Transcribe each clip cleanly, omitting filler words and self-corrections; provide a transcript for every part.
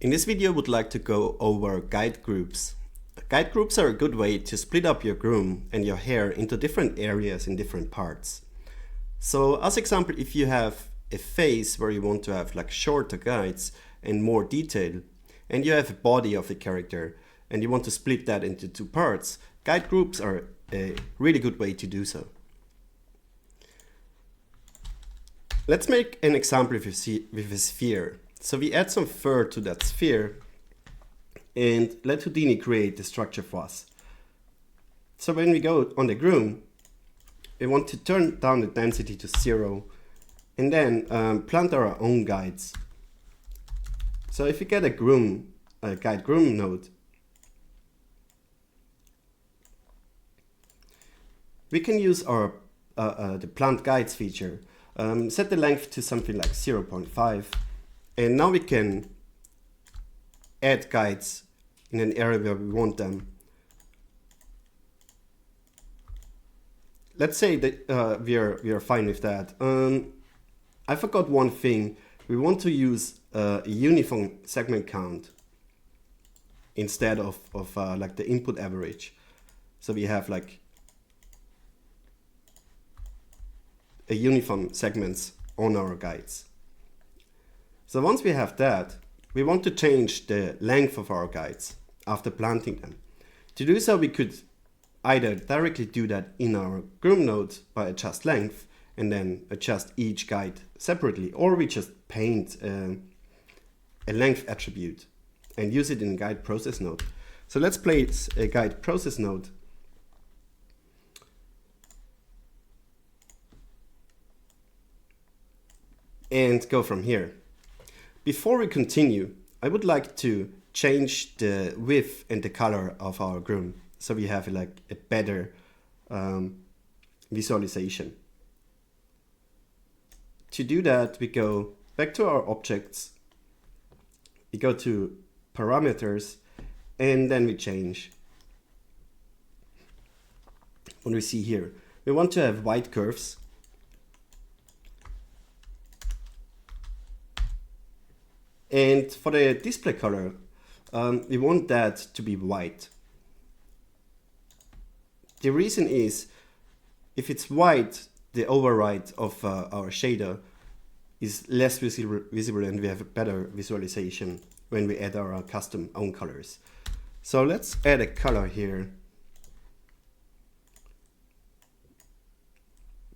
In this video, I would like to go over guide groups. Guide groups are a good way to split up your groom and your hair into different areas in different parts. So as example, if you have a face where you want to have like shorter guides and more detail, and you have a body of the character and you want to split that into two parts, guide groups are a really good way to do so. Let's make an example with a sphere. So we add some fur to that sphere and let Houdini create the structure for us. So when we go on the groom, we want to turn down the density to 0 and then plant our own guides. So if we get a guide groom node, we can use our the plant guides feature, set the length to something like 0.5. And now we can add guides in an area where we want them. Let's say that we are fine with that. I forgot one thing. We want to use a uniform segment count instead of like the input average. So we have like a uniform segments on our guides. So once we have that, we want to change the length of our guides after planting them. To do so, we could either directly do that in our groom node by adjust length and then adjust each guide separately, or we just paint a length attribute and use it in guide process node. So let's place a guide process node and go from here. Before we continue, I would like to change the width and the color of our groom so we have like a better visualization. To do that, we go back to our objects, we go to parameters, and then we change what we see here. We want to have white curves. And for the display color, we want that to be white. The reason is, if it's white, the override of our shader is less visible and we have a better visualization when we add our custom own colors. So let's add a color here,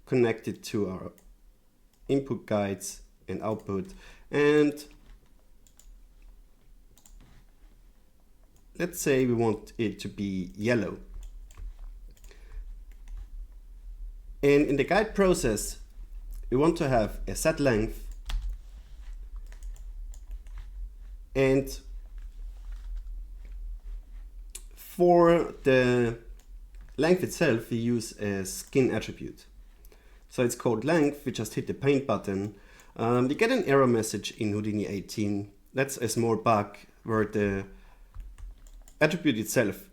connected to our input guides and output, and let's say we want it to be yellow. And in the guide process, we want to have a set length, and for the length itself, we use a skin attribute. So it's called length. We just hit the paint button. We get an error message in Houdini 18. That's a small bug where the attribute itself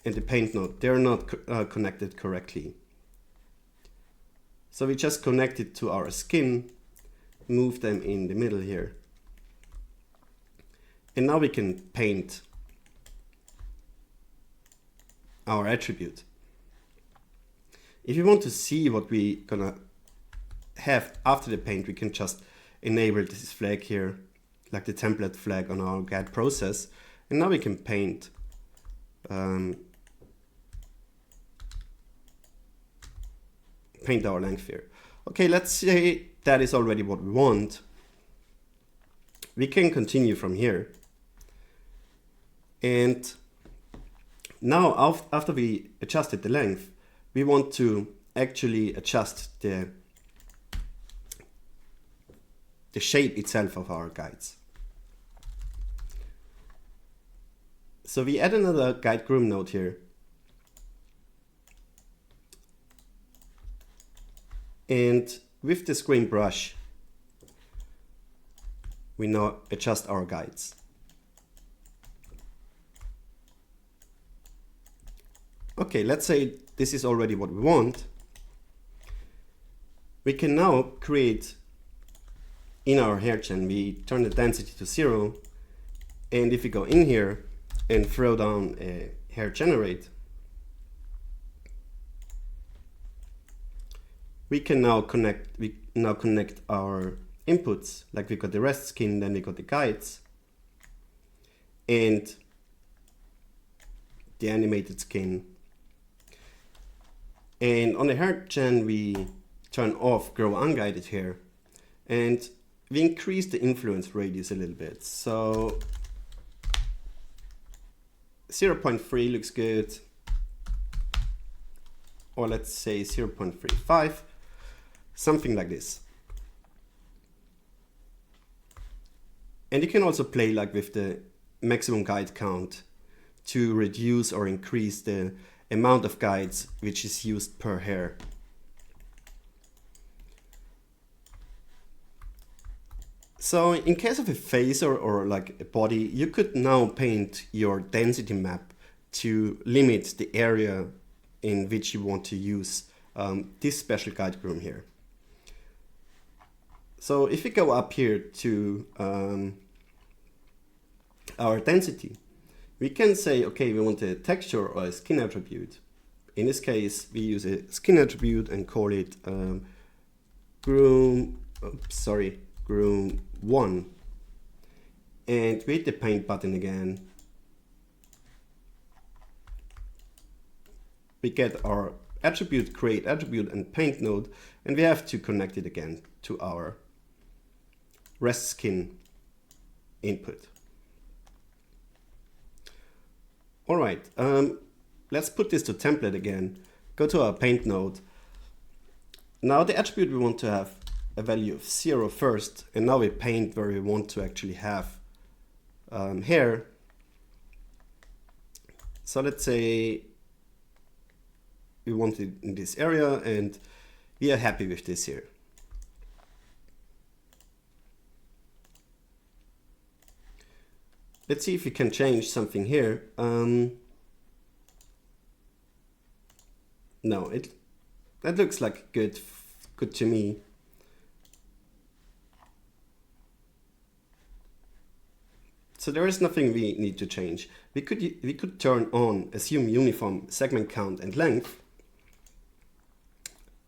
and the paint node, they're not connected correctly. So we just connect it to our skin, move them in the middle here. And now we can paint our attribute. If you want to see what we're gonna have after the paint, we can just enable this flag here, like the template flag on our guide process. And now we can paint paint our length here. Okay, let's say that is already what we want. We can continue from here. And now after we adjusted the length, we want to actually adjust the shape itself of our guides. So we add another guide groom node here. And with the screen brush, we now adjust our guides. Okay, let's say this is already what we want. We can now create in our hair chain, we turn the density to 0 And if we go in here and throw down a hair generate, we can now connect our inputs. Like we got the rest skin, then we got the guides and the animated skin. And on the hair gen, we turn off grow unguided hair, and we increase the influence radius a little bit. So 0.3 looks good, or let's say 0.35, something like this. And you can also play like with the maximum guide count to reduce or increase the amount of guides which is used per hair. So in case of a face or like a body, you could now paint your density map to limit the area in which you want to use this special guide groom here. So if we go up here to our density, we can say, okay, we want a texture or a skin attribute. In this case, we use a skin attribute and call it groom 1. And we hit the paint button again. We get our attribute, create attribute and paint node, and we have to connect it again to our rest skin input. All right, let's put this to template again. Go to our paint node. Now the attribute we want to have a value of 0 first, and now we paint where we want to actually have hair. So let's say we want it in this area, and we are happy with this here. Let's see if we can change something here. No, that looks like good to me. So there is nothing we need to change. We could turn on assume uniform segment count and length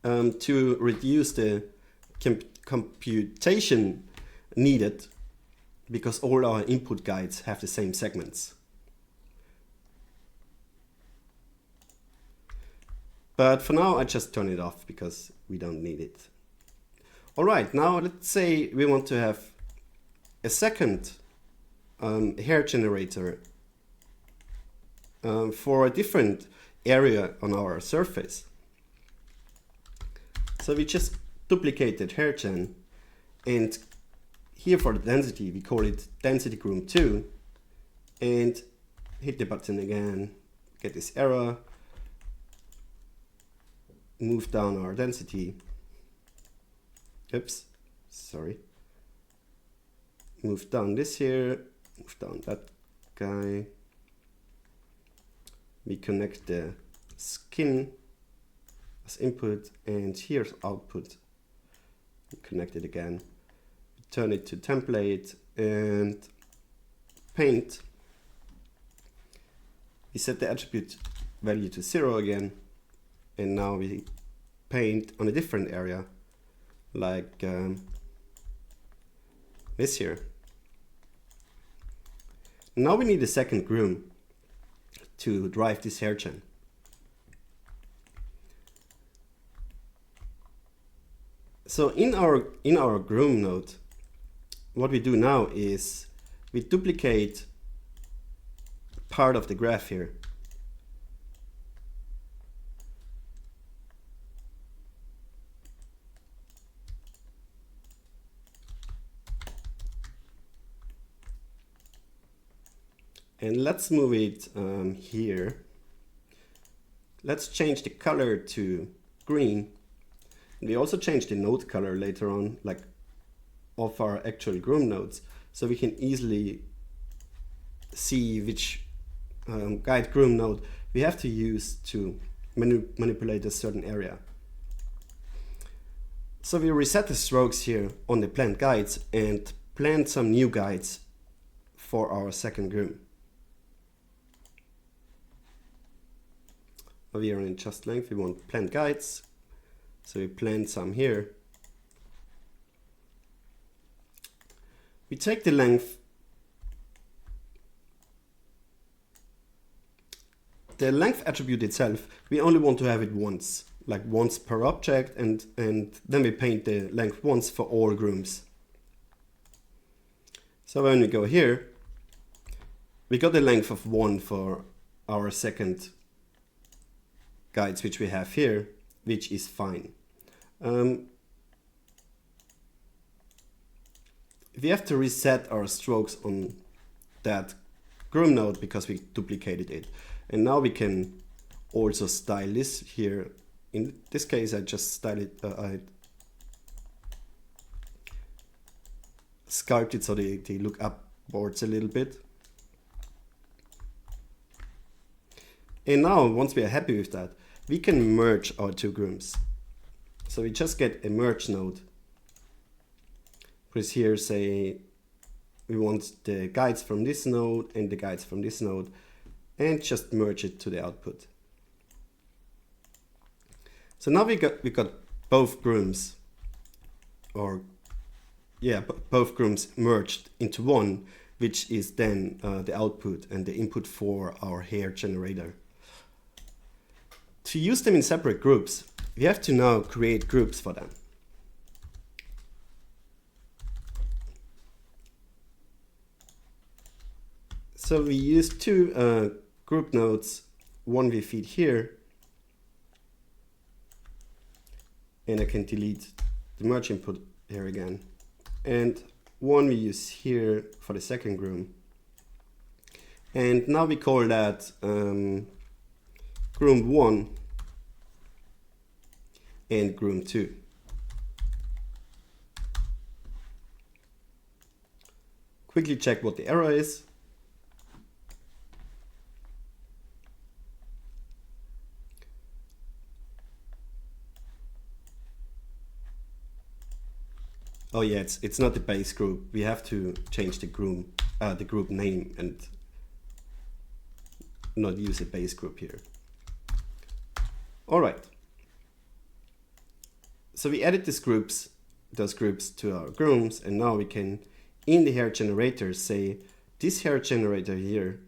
to reduce the computation needed, because all our input guides have the same segments. But for now, I just turn it off because we don't need it. All right, now let's say we want to have a second hair generator for a different area on our surface. So we just duplicated hair gen, and here for the density, we call it density groom 2, and hit the button again, get this error, move down our density. Oops, sorry. Move down this here, move down that guy. We connect the skin as input, and here's output. Connect it again. Turn it to template and paint. We set the attribute value to 0 again, and now we paint on a different area, like this here. Now we need a second groom to drive this hair gen. So in our groom node, what we do now is we duplicate part of the graph here. And let's move it here. Let's change the color to green. And we also change the node color later on, like of our actual groom nodes, so we can easily see which guide groom node we have to use to manipulate a certain area. So we reset the strokes here on the blend guides and plant some new guides for our second groom. Over here in just length, we want plant guides. So we plant some here. We take the length. The length attribute itself, we only want to have it once, like once per object, and then we paint the length once for all grooms. So when we go here, we got the length of 1 for our second guides, which we have here, which is fine. We have to reset our strokes on that groom node because we duplicated it. And now we can also style this here. In this case, I just style it, I sculpt it so they look upwards a little bit. And now, once we are happy with that, we can merge our two grooms. So we just get a merge node. Press here, say we want the guides from this node and the guides from this node, and just merge it to the output. So now we got both grooms, or yeah, both grooms merged into one, which is then the output and the input for our hair generator. To use them in separate groups, we have to now create groups for them. So we use two group nodes, one we feed here, and I can delete the merge input here again, and one we use here for the second groom. And now we call that groom 1 and groom 2. Quickly check what the error is. Oh yeah, it's not the base group. We have to change the group name and not use a base group here. All right. So we added those groups to our grooms, and now we can, in the hair generator, say this hair generator here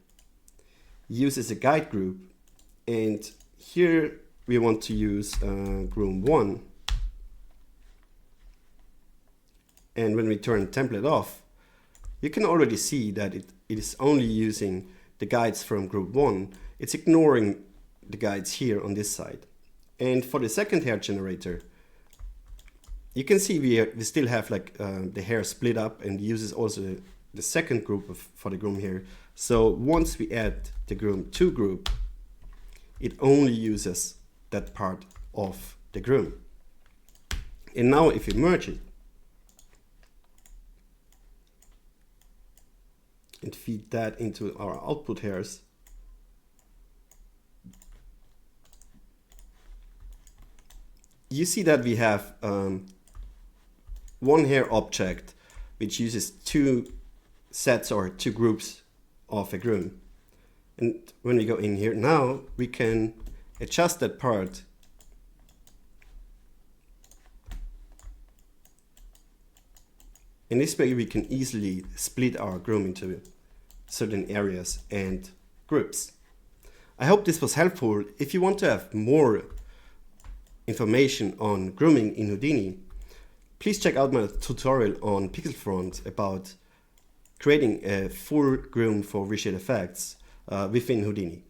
uses a guide group, and here we want to use groom 1. And when we turn template off, you can already see that it is only using the guides from group 1. It's ignoring the guides here on this side. And for the second hair generator, you can see we still have like the hair split up, and uses also the second group for the groom here. So once we add the groom 2 group, it only uses that part of the groom. And now if we merge it, and feed that into our output hairs, you see that we have one hair object which uses two sets or two groups of a groom. And when we go in here now, we can adjust that part in this way. We can easily split our groom into certain areas and groups. I hope this was helpful. If you want to have more information on grooming in Houdini, please check out my tutorial on Pixelfront about creating a full groom for visual effects within Houdini.